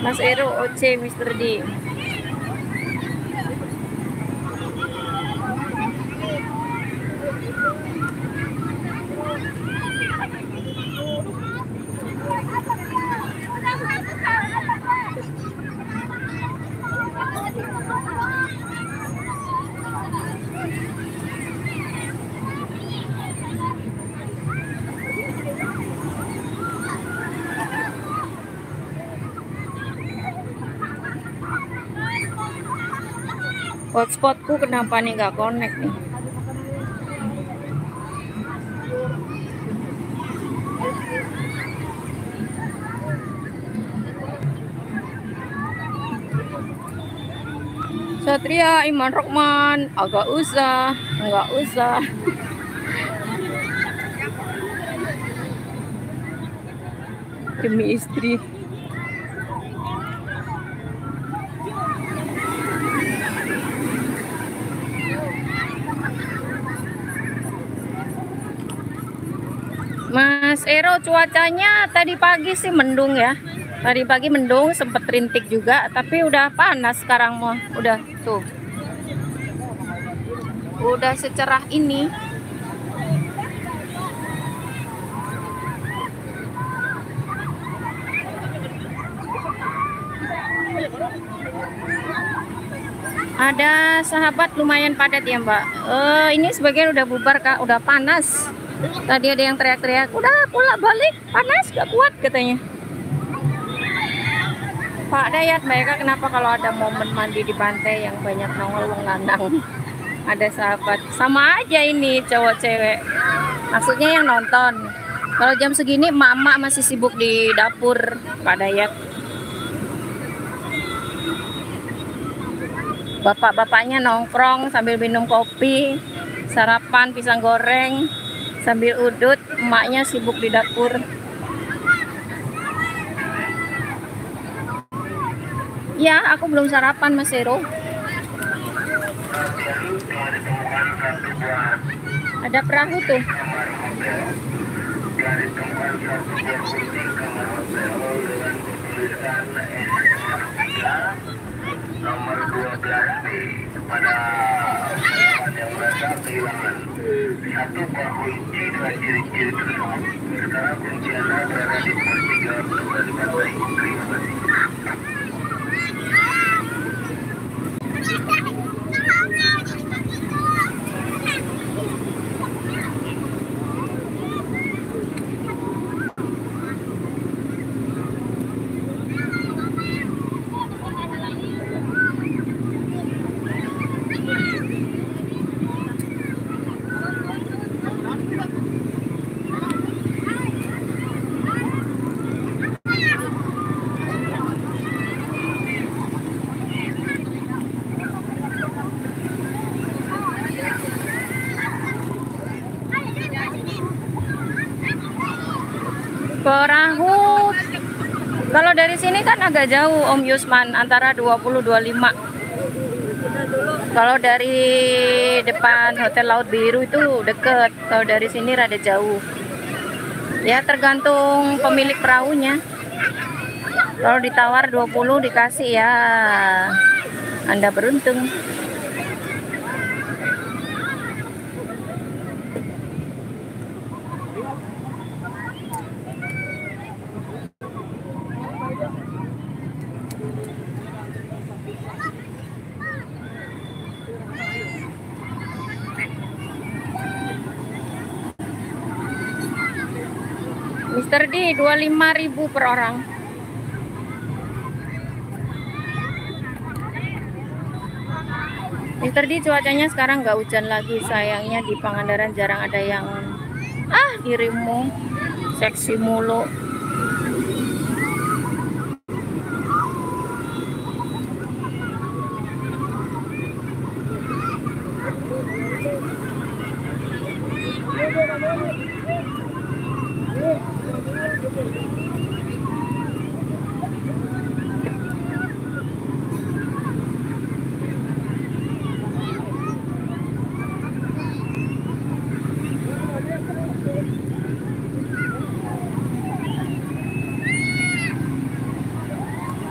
Mas Ero, Oce, Mr. D. Hotspotku kenapa nih nggak connect nih? Satria Iman Rokman, agak usah, nggak usah. Demi istri. Mas Ero, cuacanya tadi pagi sih mendung ya. Tadi pagi mendung, sempet rintik juga, tapi udah panas sekarang mah. Udah tuh. Udah secerah ini. Ada sahabat lumayan padat ya Mbak. Ini sebagian udah bubar Kak, udah panas. Tadi ada yang teriak-teriak, udah pulang balik, panas gak kuat katanya. Pak Dayat, mereka kenapa kalau ada momen mandi di pantai yang banyak nongol wong lanang? Ada sahabat, sama aja ini cowok cewek. Maksudnya yang nonton. Kalau jam segini emak-emak masih sibuk di dapur, Pak Dayat. Bapak-bapaknya nongkrong sambil minum kopi, sarapan pisang goreng, sambil udut, emaknya sibuk di dapur. Ya, aku belum sarapan Mas Hero. Ada perahu tuh. Nomor 12B kepada yang merasa kehilangan satu buah kunci dengan ciri-ciri tersebut. Sekarang kunci Anda berada di pos 3 kembali pantai. Terima kasih. Perahu kalau dari sini kan agak jauh Om Yusman, antara 20-25. Kalau dari depan Hotel Laut Biru itu deket, kalau dari sini rada jauh. Ya tergantung pemilik perahunya. Kalau ditawar 20 dikasih ya Anda beruntung. Mr. D 25.000 per orang. Mr. D cuacanya sekarang nggak hujan lagi, sayangnya di Pangandaran jarang ada yang dirimu seksi mulu.